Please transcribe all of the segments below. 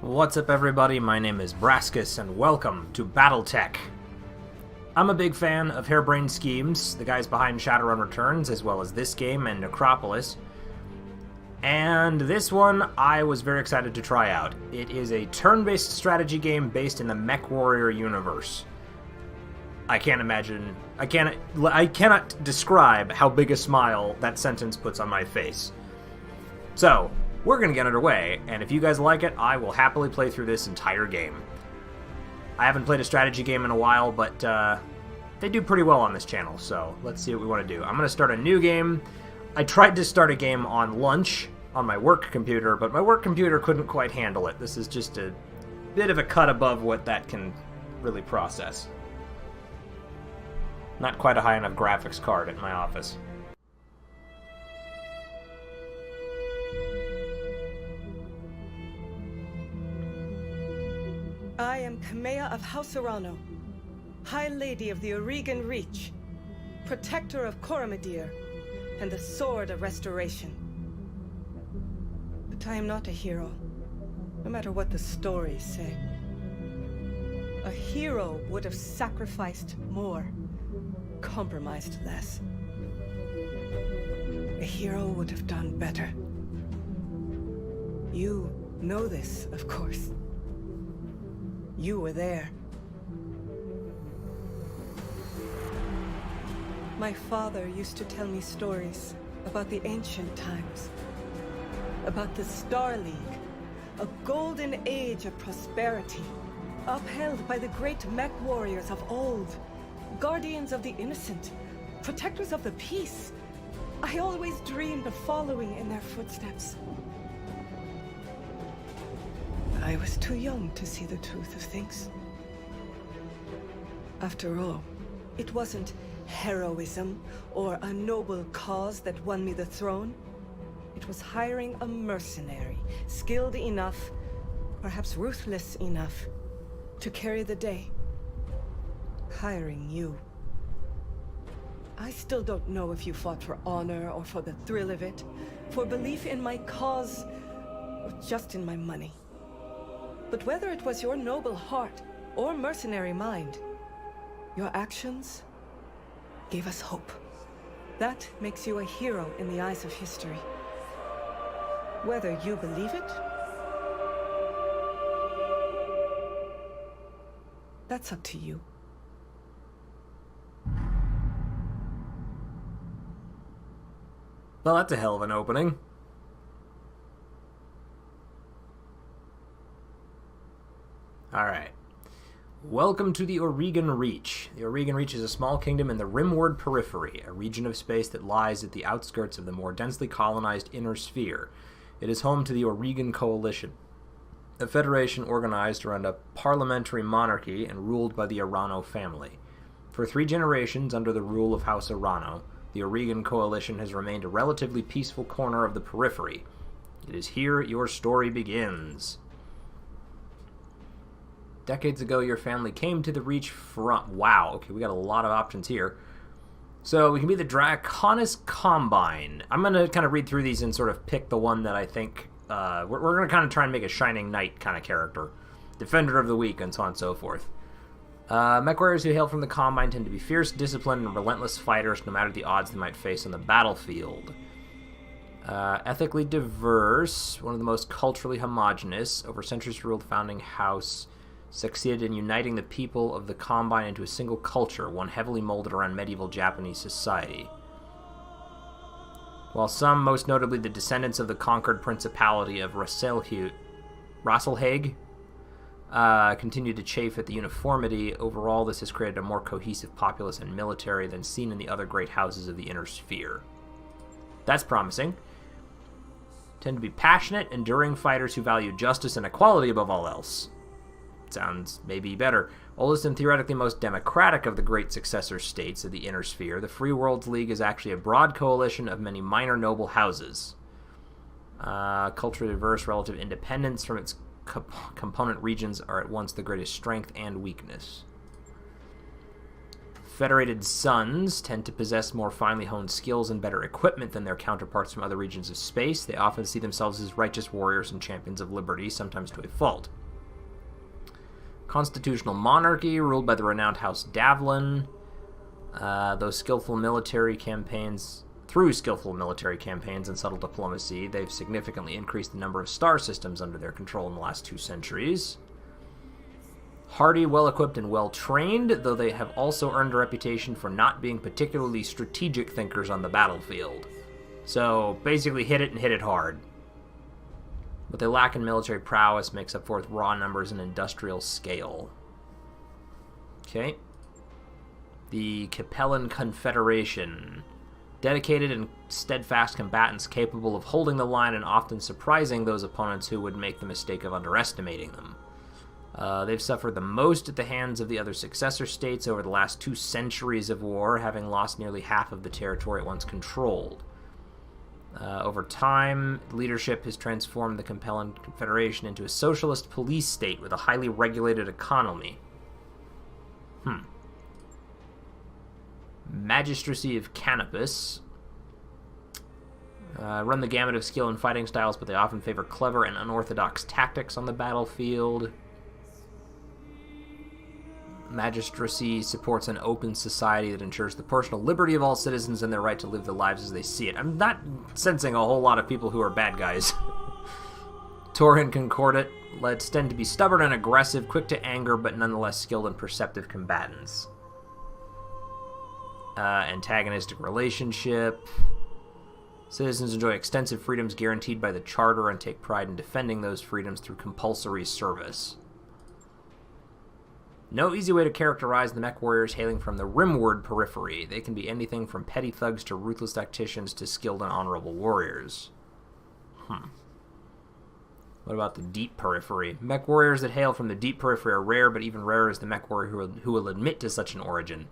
What's up, everybody? My name is Brascus, and welcome to Battletech. I'm a big fan of Harebrained Schemes, the guys behind Shadowrun Returns, as well as this game and Necropolis. And this one I was very excited to try out. It is a turn-based strategy game based in the Mech Warrior universe. I cannot describe how big a smile that sentence puts on my face. So, we're going to get underway, and if you guys like it, I will happily play through this entire game. I haven't played a strategy game in a while, but they do pretty well on this channel, so let's see what we want to do. I'm going to start a new game. I tried to start a game on lunch on my work computer, but my work computer couldn't quite handle it. This is just a bit of a cut above what that can really process. Not quite a high enough graphics card at my office. I am Kamea of House Arano, High Lady of the Oregon Reach, Protector of Coromadir, and the Sword of Restoration. But I am not a hero, no matter what the stories say. A hero would have sacrificed more, compromised less. A hero would have done better. You know this, of course. You were there. My father used to tell me stories about the ancient times. About the Star League, a golden age of prosperity, upheld by the great mech warriors of old, guardians of the innocent, protectors of the peace. I always dreamed of following in their footsteps. I was too young to see the truth of things. After all, it wasn't heroism or a noble cause that won me the throne. It was hiring a mercenary, skilled enough, perhaps ruthless enough, to carry the day. Hiring you. I still don't know if you fought for honor or for the thrill of it, for belief in my cause, or just in my money. But whether it was your noble heart or mercenary mind, your actions gave us hope. That makes you a hero in the eyes of history. Whether you believe it, that's up to you. Well, that's a hell of an opening. Alright. Welcome to the Oregon Reach. The Oregon Reach is a small kingdom in the Rimward Periphery, a region of space that lies at the outskirts of the more densely colonized Inner Sphere. It is home to the Oregon Coalition, a federation organized around a parliamentary monarchy and ruled by the Arano family. For 3 generations under the rule of House Arano, the Oregon Coalition has remained a relatively peaceful corner of the periphery. It is here your story begins. Decades ago, your family came to the Reach from... Wow, okay, we got a lot of options here. So, we can be the Draconis Combine. I'm going to kind of read through these and sort of pick the one that I think... we're going to kind of try and make a Shining Knight kind of character. Defender of the Weak, and so on and so forth. Mech warriors who hail from the Combine tend to be fierce, disciplined, and relentless fighters, no matter the odds they might face on the battlefield. Ethically diverse, one of the most culturally homogenous, over centuries ruled founding house... succeeded in uniting the people of the Combine into a single culture, one heavily molded around medieval Japanese society. While some, most notably the descendants of the conquered principality of Rasselhague, continue to chafe at the uniformity, overall this has created a more cohesive populace and military than seen in the other great houses of the Inner Sphere. That's promising. Tend to be passionate, enduring fighters who value justice and equality above all else. Sounds maybe better. Oldest and theoretically most democratic of the great successor states of the Inner Sphere, the Free Worlds League is actually a broad coalition of many minor noble houses. Culturally diverse, relative independence from its component regions are at once the greatest strength and weakness. Federated Sons tend to possess more finely honed skills and better equipment than their counterparts from other regions of space. They often see themselves as righteous warriors and champions of liberty, sometimes to a fault. Constitutional Monarchy, ruled by the renowned House Davlin. Through skillful military campaigns and subtle diplomacy, they've significantly increased the number of star systems under their control in the last 2 centuries. Hardy, well-equipped, and well-trained, though they have also earned a reputation for not being particularly strategic thinkers on the battlefield. So, basically hit it and hit it hard. What they lack in military prowess makes up for with raw numbers and industrial scale. Okay. The Capellan Confederation. Dedicated and steadfast combatants capable of holding the line and often surprising those opponents who would make the mistake of underestimating them. They've suffered the most at the hands of the other successor states over the last 2 centuries of war, having lost nearly half of the territory it once controlled. Over time, leadership has transformed the Capellan Confederation into a socialist police state with a highly regulated economy. Magistracy of Canopus. Run the gamut of skill and fighting styles, but they often favor clever and unorthodox tactics on the battlefield. Magistracy supports an open society that ensures the personal liberty of all citizens and their right to live their lives as they see it. I'm not sensing a whole lot of people who are bad guys. Tauran Concordat tend to be stubborn and aggressive, quick to anger, but nonetheless skilled and perceptive combatants. Antagonistic relationship. Citizens enjoy extensive freedoms guaranteed by the Charter and take pride in defending those freedoms through compulsory service. No easy way to characterize the mech warriors hailing from the rimward periphery. They can be anything from petty thugs to ruthless tacticians to skilled and honorable warriors. What about the deep periphery? Mech warriors that hail from the deep periphery are rare, but even rarer is the mech warrior who will admit to such an origin.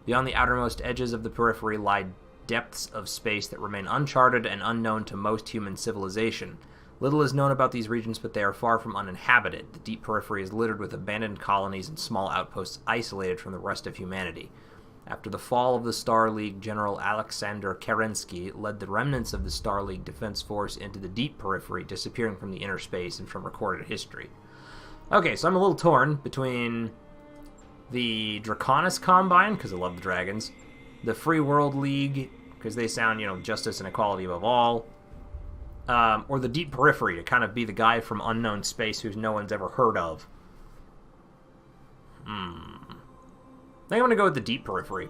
Beyond the outermost edges of the periphery lie depths of space that remain uncharted and unknown to most human civilization. Little is known about these regions, but they are far from uninhabited. The deep periphery is littered with abandoned colonies and small outposts isolated from the rest of humanity. After the fall of the Star League, General Alexander Kerensky led the remnants of the Star League Defense Force into the deep periphery, disappearing from the inner space and from recorded history. Okay, so I'm a little torn between the Draconis Combine, because I love the dragons, the Free World League, because they sound, justice and equality above all, or the deep periphery, to kind of be the guy from unknown space who no one's ever heard of. I think I'm going to go with the deep periphery.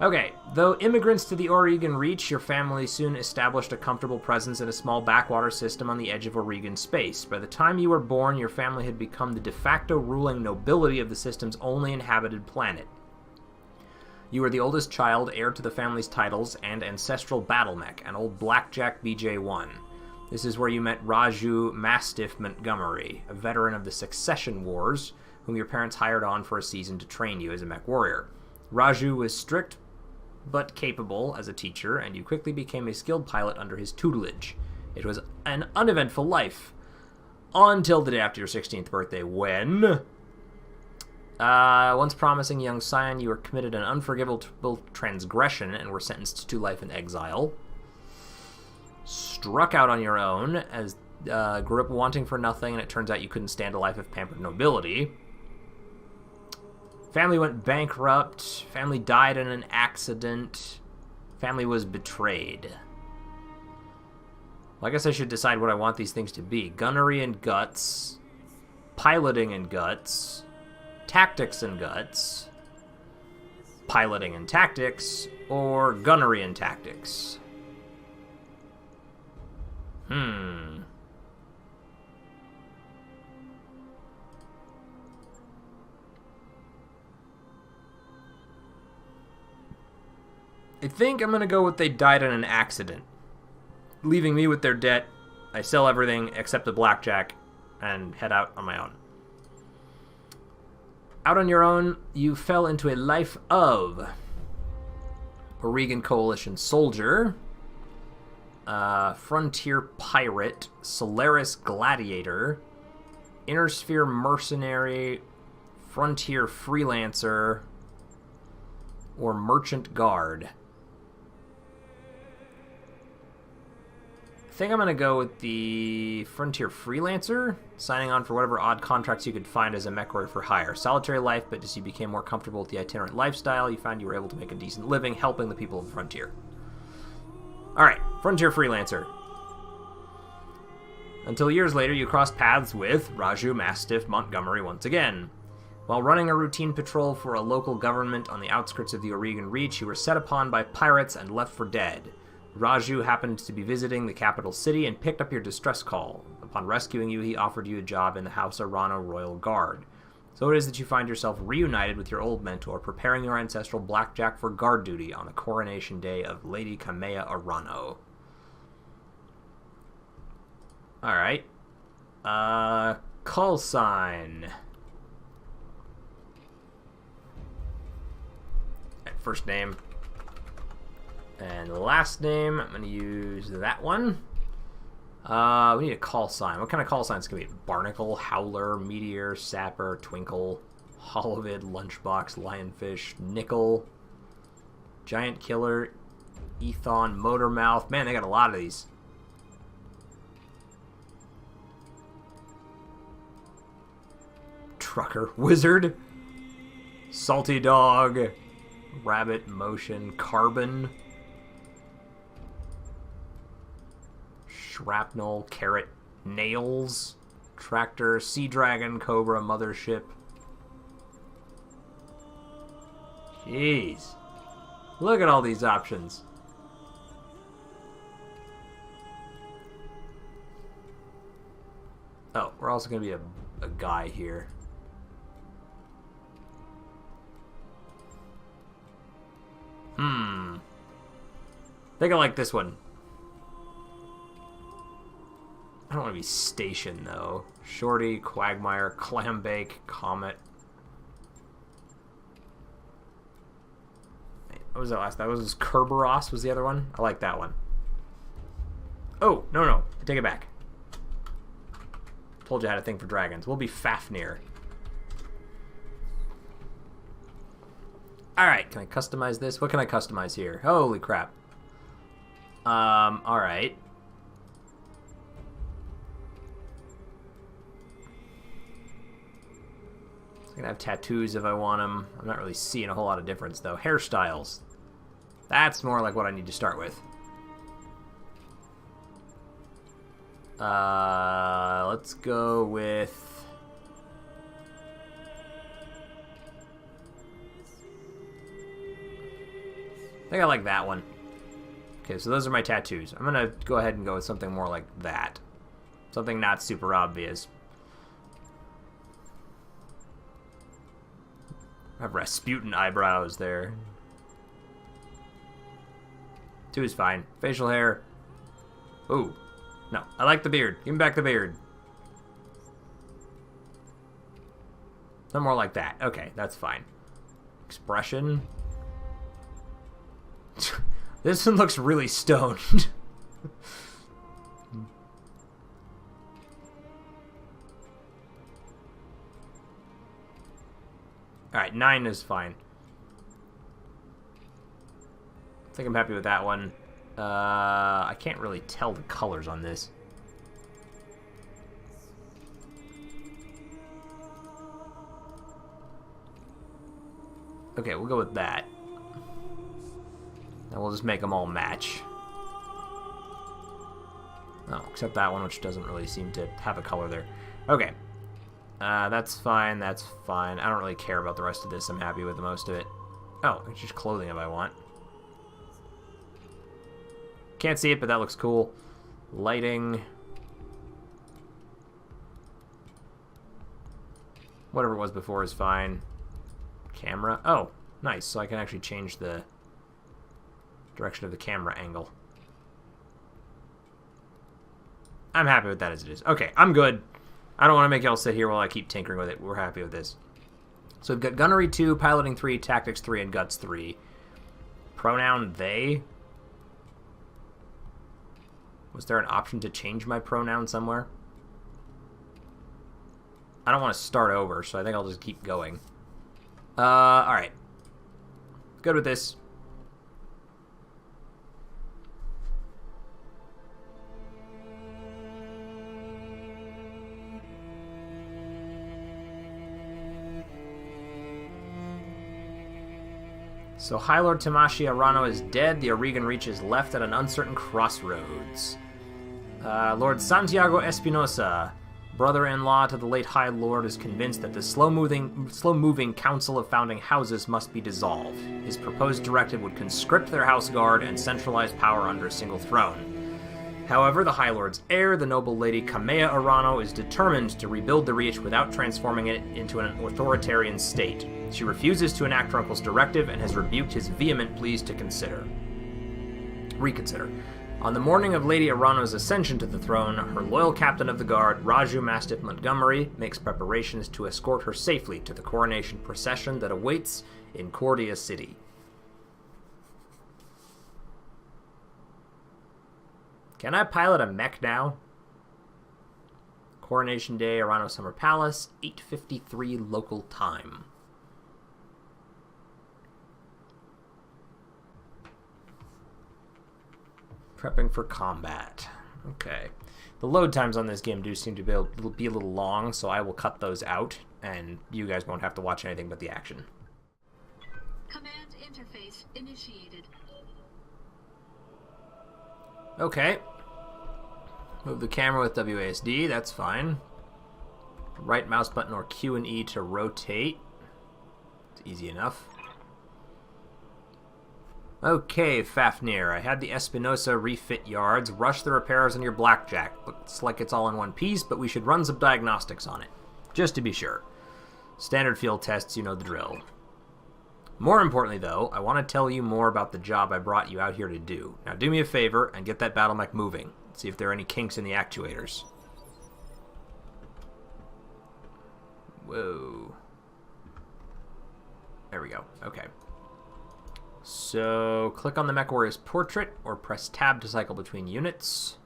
Okay, though immigrants to the Oregon Reach, your family soon established a comfortable presence in a small backwater system on the edge of Oregon space. By the time you were born, your family had become the de facto ruling nobility of the system's only inhabited planet. You were the oldest child, heir to the family's titles, and ancestral battle mech, an old Blackjack BJ-1. This is where you met Raju Mastiff Montgomery, a veteran of the Succession Wars, whom your parents hired on for a season to train you as a mech warrior. Raju was strict but capable as a teacher, and you quickly became a skilled pilot under his tutelage. It was an uneventful life, until the day after your 16th birthday, when... once promising young scion, you were committed an unforgivable transgression and were sentenced to life in exile. Struck out on your own, as grew up wanting for nothing, and it turns out you couldn't stand a life of pampered nobility. Family went bankrupt. Family died in an accident. Family was betrayed. Well, I guess I should decide what I want these things to be. Gunnery and guts. Piloting and guts. Tactics and guts. Piloting and tactics. Or gunnery and tactics. I think I'm going to go with they died in an accident, leaving me with their debt. I sell everything except the blackjack and head out on my own. Out on your own, you fell into a life of Oregon Coalition soldier, frontier pirate, Solaris gladiator, inner sphere mercenary, frontier freelancer, or Merchant Guard. I think I'm going to go with the Frontier Freelancer, signing on for whatever odd contracts you could find as a mech warrior for hire. Solitary life, but as you became more comfortable with the itinerant lifestyle, you found you were able to make a decent living helping the people of the Frontier. Alright, Frontier Freelancer. Until years later, you crossed paths with Raju Mastiff Montgomery once again. While running a routine patrol for a local government on the outskirts of the Oregon Reach, you were set upon by pirates and left for dead. Raju happened to be visiting the capital city and picked up your distress call. Upon rescuing you, he offered you a job in the House Arano Royal Guard. So it is that you find yourself reunited with your old mentor, preparing your ancestral blackjack for guard duty on the coronation day of Lady Kamea Arano. Alright. Call sign. First name. And last name, I'm going to use that one. We need a call sign. What kind of call sign is going to be? Barnacle, Howler, Meteor, Sapper, Twinkle, Holovid, Lunchbox, Lionfish, Nickel, Giant Killer, Ethon, Motormouth. Man, they got a lot of these. Trucker, Wizard, Salty Dog, Rabbit, Motion, Carbon, Shrapnel, Carrot, Nails, Tractor, Sea Dragon, Cobra, Mothership. Jeez. Look at all these options. Oh, we're also going to be a guy here. I think I like this one. I don't want to be Station, though. Shorty, Quagmire, Clambake, Comet. What was that last? That was Kerberos was the other one? I like that one. Oh, no. I take it back. Told you I had a thing for dragons. We'll be Fafnir. Alright, can I customize this? What can I customize here? Holy crap. Alright. I can have tattoos if I want them. I'm not really seeing a whole lot of difference, though. Hairstyles. That's more like what I need to start with. Let's go with... I think I like that one. Okay, so those are my tattoos. I'm gonna go ahead and go with something more like that. Something not super obvious. I have Rasputin eyebrows there. 2 is fine. Facial hair. Ooh. No, I like the beard. Give me back the beard. Something more like that. Okay, that's fine. Expression. This one looks really stoned. Alright, 9 is fine. I think I'm happy with that one. I can't really tell the colors on this. Okay, we'll go with that. And we'll just make them all match. Oh, except that one, which doesn't really seem to have a color there. Okay. That's fine, that's fine. I don't really care about the rest of this. I'm happy with the most of it. Oh, it's just clothing if I want. Can't see it, but that looks cool. Lighting. Whatever it was before is fine. Camera. Oh, nice. So I can actually change the direction of the camera angle. I'm happy with that as it is. Okay, I'm good. I don't want to make y'all sit here while I keep tinkering with it. We're happy with this. So we've got Gunnery 2, Piloting 3, Tactics 3, and Guts 3. Pronoun they. Was there an option to change my pronoun somewhere? I don't want to start over, so I think I'll just keep going. Alright. Good with this. So High Lord Tamashi Arano is dead. The Aurigan Reach is left at an uncertain crossroads. Lord Santiago Espinosa, brother-in-law to the late High Lord, is convinced that the slow-moving Council of Founding Houses must be dissolved. His proposed directive would conscript their house guard and centralize power under a single throne. However, the High Lord's heir, the noble lady Kamea Arano, is determined to rebuild the Reach without transforming it into an authoritarian state. She refuses to enact her uncle's directive and has rebuked his vehement pleas to reconsider. On the morning of Lady Arano's ascension to the throne, her loyal captain of the guard, Raju Mastiff Montgomery, makes preparations to escort her safely to the coronation procession that awaits in Cordia City. Can I pilot a mech now? Coronation Day, Arano Summer Palace, 8:53 local time. Prepping for combat. Okay. The load times on this game do seem to be a little long, so I will cut those out, and you guys won't have to watch anything but the action. Command interface initiated. Okay. Move the camera with WASD, that's fine. Right mouse button or Q and E to rotate. It's easy enough. Okay, Fafnir, I had the Espinosa refit yards. Rush the repairs on your Blackjack. Looks like it's all in one piece, but we should run some diagnostics on it. Just to be sure. Standard field tests, you know the drill. More importantly, though, I want to tell you more about the job I brought you out here to do. Now do me a favor and get that battle mech moving. See if there are any kinks in the actuators. Whoa. There we go. Okay. So, click on the Mech Warrior's portrait, or press tab to cycle between units.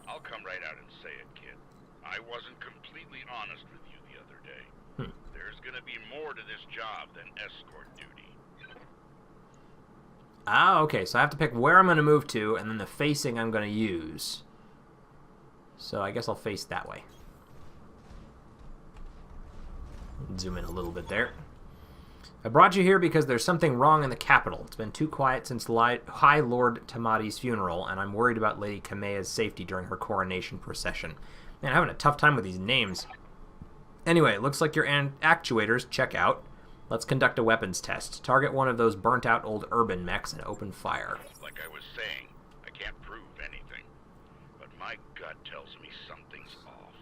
I'll come right out and say it, kid. I wasn't completely honest with you the other day. There's gonna be more to this job than escort duty. Ah, okay, so I have to pick where I'm going to move to, and then the facing I'm going to use. So I guess I'll face that way. Zoom in a little bit there. I brought you here because there's something wrong in the capital. It's been too quiet since High Lord Tamati's funeral, and I'm worried about Lady Kamea's safety during her coronation procession. Man, I'm having a tough time with these names. Anyway, it looks like your actuators check out. Let's conduct a weapons test. Target one of those burnt-out old urban mechs and open fire. Like I was saying, I can't prove anything. But my gut tells me something's off.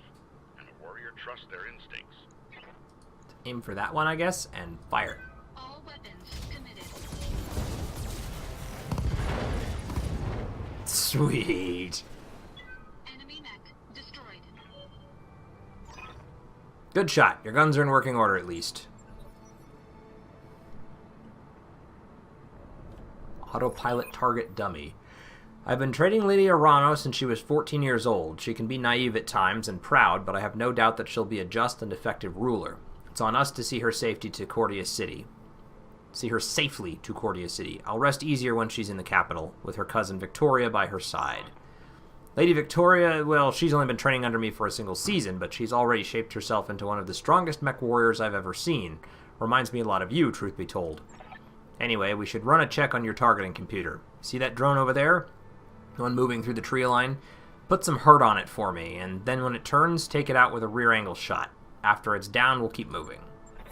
And a warrior trusts their instincts. Aim for that one, I guess, and fire. All weapons committed. Sweet. Enemy mech destroyed. Good shot. Your guns are in working order, at least. Autopilot target dummy. I've been training Lady Arano since she was 14 years old. She can be naive at times and proud, but I have no doubt that she'll be a just and effective ruler. It's on us to see her safety to Cordia City. See her safely to Cordia City. I'll rest easier when she's in the capital, with her cousin Victoria by her side. Lady Victoria, well, she's only been training under me for a single season, but she's already shaped herself into one of the strongest mech warriors I've ever seen. Reminds me a lot of you, truth be told. Anyway, we should run a check on your targeting computer. See that drone over there? The one moving through the tree line? Put some hurt on it for me, and then when it turns, take it out with a rear angle shot. After it's down, we'll keep moving.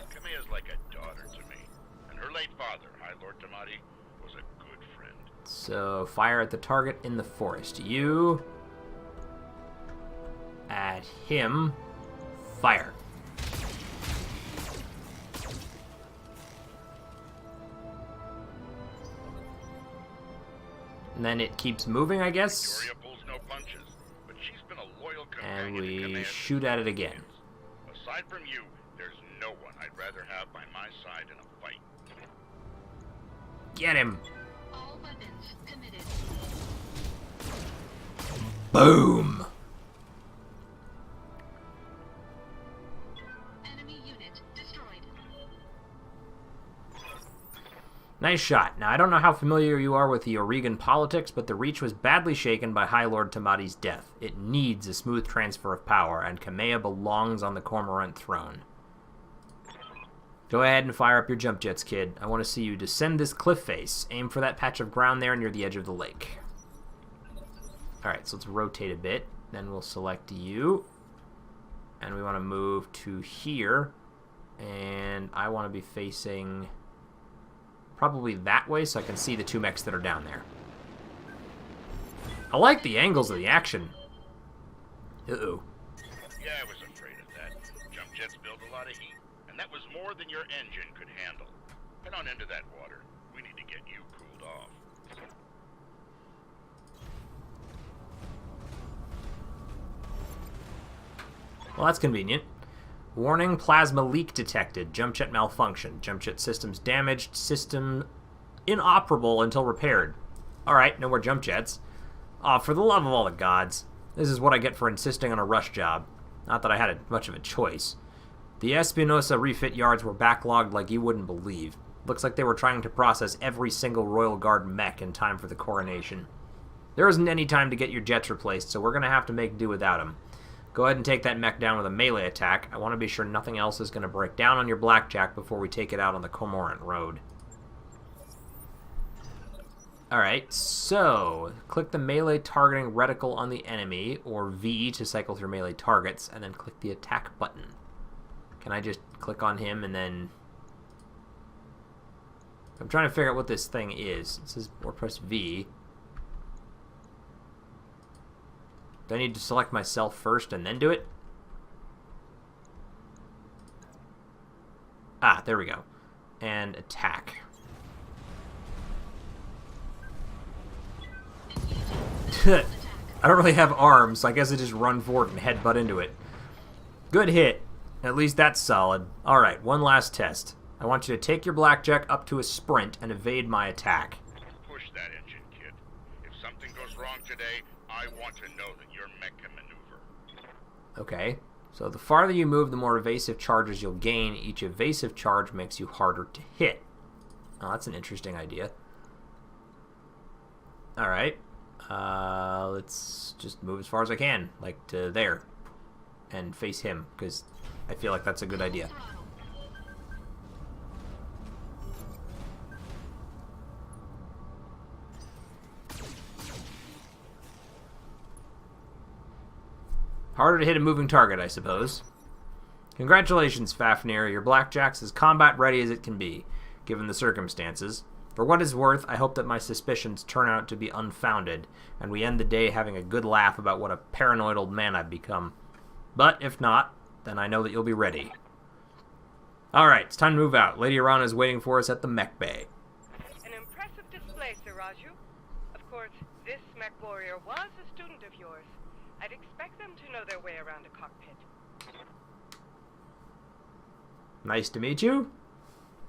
Kamea's like a daughter to me. And her late father, High Lord Tamati, was a good friend. So, fire at the target in the forest. You... At him. Fire. And then it keeps moving, I guess. Victoria pulls no punches, but she's been a loyal And companion to we Kamea's shoot at it again. Aside from you, there's no one I'd rather have by my side in a fight. Get him! All weapons committed. Boom! Enemy unit destroyed. Nice shot. Now, I don't know how familiar you are with the Oregon politics, but the Reach was badly shaken by High Lord Tamati's death. It needs a smooth transfer of power, and Kamea belongs on the Cormorant throne. Go ahead and fire up your jump jets, kid. I want to see you descend this cliff face. Aim for that patch of ground there near the edge of the lake. Alright, so let's rotate a bit. Then we'll select you. And we want to move to here. And I want to be facing probably that way so I can see the two mechs that are down there. I like the angles of the action. Uh-oh. Yeah, I was afraid of that. Jump jets build a lot of heat, and that was more than your engine could handle. Head on into that water. We need to get you cooled off. Well, that's convenient. Warning, plasma leak detected. Jump jet malfunction. Jump jet systems damaged. System inoperable until repaired. Alright, no more jump jets. Aw, for the love of all the gods. This is what I get for insisting on a rush job. Not that I had much of a choice. The Espinosa refit yards were backlogged like you wouldn't believe. Looks like they were trying to process every single Royal Guard mech in time for the coronation. There isn't any time to get your jets replaced, so we're going to have to make do without them. Go ahead and take that mech down with a melee attack. I want to be sure nothing else is going to break down on your blackjack before we take it out on the Cormorant Road. Alright, so click the melee targeting reticle on the enemy, or V to cycle through melee targets, and then click the attack button. Can I just click on him and then... I'm trying to figure out what this thing is. It says, or press V. Do I need to select myself first and then do it? Ah, there we go. And attack. I don't really have arms, so I guess I just run forward and headbutt into it. Good hit. At least that's solid. Alright, one last test. I want you to take your blackjack up to a sprint and evade my attack. Push that engine, kid. If something goes wrong today, I want to know that your mech can maneuver. Okay, so the farther you move, the more evasive charges you'll gain. Each evasive charge makes you harder to hit. Oh, that's an interesting idea. Alright, let's just move as far as I can, like to there, and face him, because I feel like that's a good idea. Harder to hit a moving target, I suppose. Congratulations, Fafnir. Your blackjack's as combat ready as it can be, given the circumstances. For what it's worth, I hope that my suspicions turn out to be unfounded, and we end the day having a good laugh about what a paranoid old man I've become. But if not, then I know that you'll be ready. Alright, it's time to move out. Lady Arana is waiting for us at the mech bay. An impressive display, Sir Raju. Of course, this mech warrior was a student of yours. I'd expect them to know their way around a cockpit. Nice to meet you.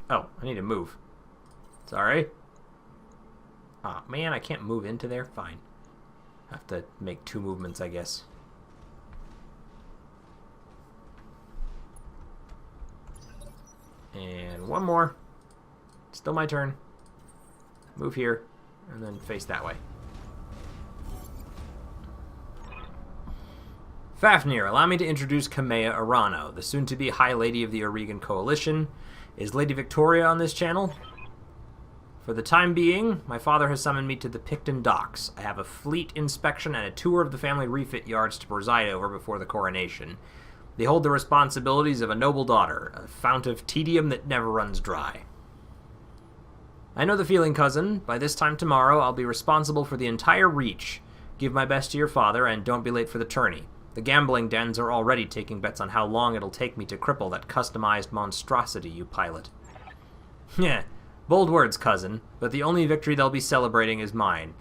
Oh, I need to move. Sorry. Aw, man, I can't move into there. Fine. Have to make two movements, I guess. And one more. Still my turn. Move here, and then face that way. Fafnir, allow me to introduce Kamea Arano, the soon-to-be High Lady of the Oregon Coalition. Is Lady Victoria on this channel? For the time being, my father has summoned me to the Picton docks. I have a fleet inspection and a tour of the family refit yards to preside over before the coronation. They hold the responsibilities of a noble daughter, a fount of tedium that never runs dry. I know the feeling, cousin. By this time tomorrow, I'll be responsible for the entire Reach. Give my best to your father, and don't be late for the tourney. The gambling dens are already taking bets on how long it'll take me to cripple that customized monstrosity you pilot. Heh, bold words, cousin, but the only victory they'll be celebrating is mine.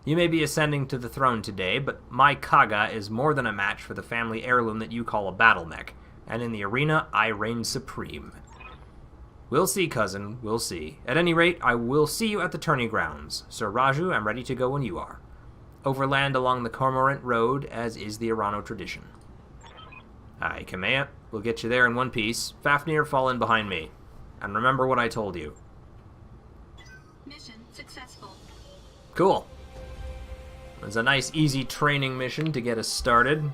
You may be ascending to the throne today, but my Kaga is more than a match for the family heirloom that you call a battle mech, and in the arena, I reign supreme. We'll see, cousin, we'll see. At any rate, I will see you at the tourney grounds. Sir Raju, I'm ready to go when you are. Overland along the Cormorant Road, as is the Arano tradition. Aye, Kamea. We'll get you there in one piece. Fafnir, fall in behind me. And remember what I told you. Mission successful. Cool. It's a nice, easy training mission to get us started.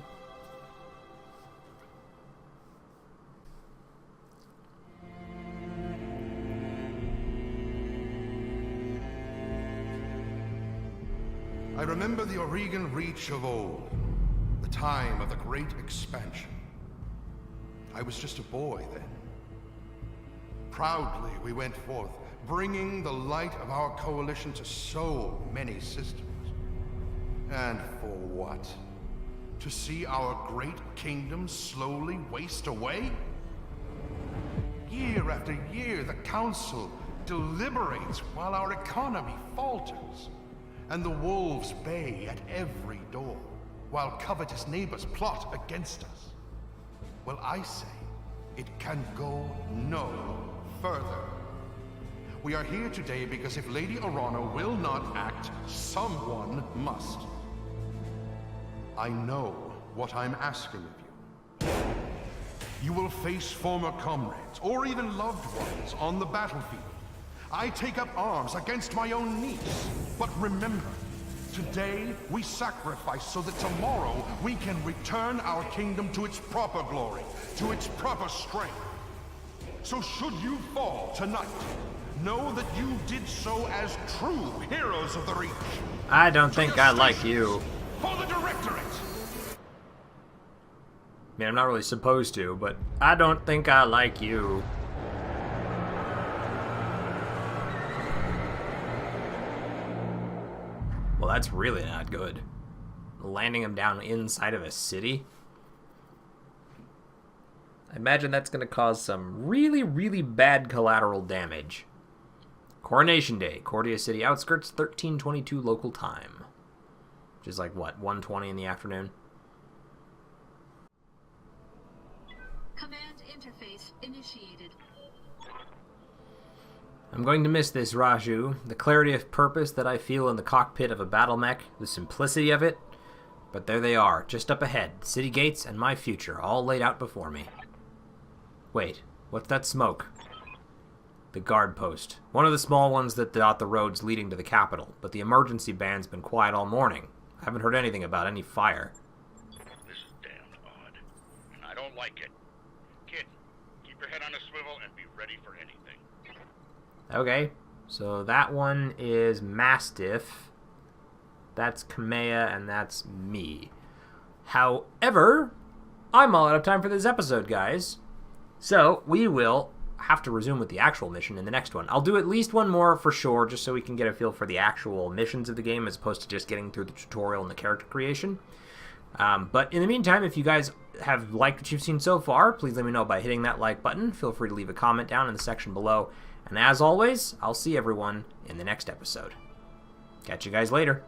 I remember the Oregon Reach of old, the time of the Great Expansion. I was just a boy then. Proudly we went forth, bringing the light of our coalition to so many systems. And for what? To see our great kingdom slowly waste away? Year after year, the Council deliberates while our economy falters. And the wolves bay at every door, while covetous neighbors plot against us. Well, I say, it can go no further. We are here today because if Lady Orana will not act, someone must. I know what I'm asking of you. You will face former comrades, or even loved ones, on the battlefield. I take up arms against my own niece. But remember, today we sacrifice so that tomorrow we can return our kingdom to its proper glory, to its proper strength. So should you fall tonight, know that you did so as true heroes of the Reach. I don't think I like you. For the Directorate! I mean, I'm not really supposed to, but I don't think I like you. Well, that's really not good. Landing him down inside of a city? I imagine that's going to cause some really, really bad collateral damage. Coronation Day, Cordia City outskirts, 13:22 local time. Which is like, what, 1:20 in the afternoon? Command interface initiated. I'm going to miss this, Raju. The clarity of purpose that I feel in the cockpit of a battle mech, the simplicity of it. But there they are, just up ahead. City gates and my future, all laid out before me. Wait, what's that smoke? The guard post. One of the small ones that dot the roads leading to the capital, but the emergency band's been quiet all morning. I haven't heard anything about any fire. This is damned odd, and I don't like it. Kid, keep your head on a swivel and be ready for anything. Okay, so that one is Mastiff. That's Kamea, and that's me. However, I'm all out of time for this episode, guys. So, we will have to resume with the actual mission in the next one. I'll do at least one more for sure, just so we can get a feel for the actual missions of the game, as opposed to just getting through the tutorial and the character creation. But in the meantime, if you guys have liked what you've seen so far, please let me know by hitting that like button. Feel free to leave a comment down in the section below. And as always, I'll see everyone in the next episode. Catch you guys later.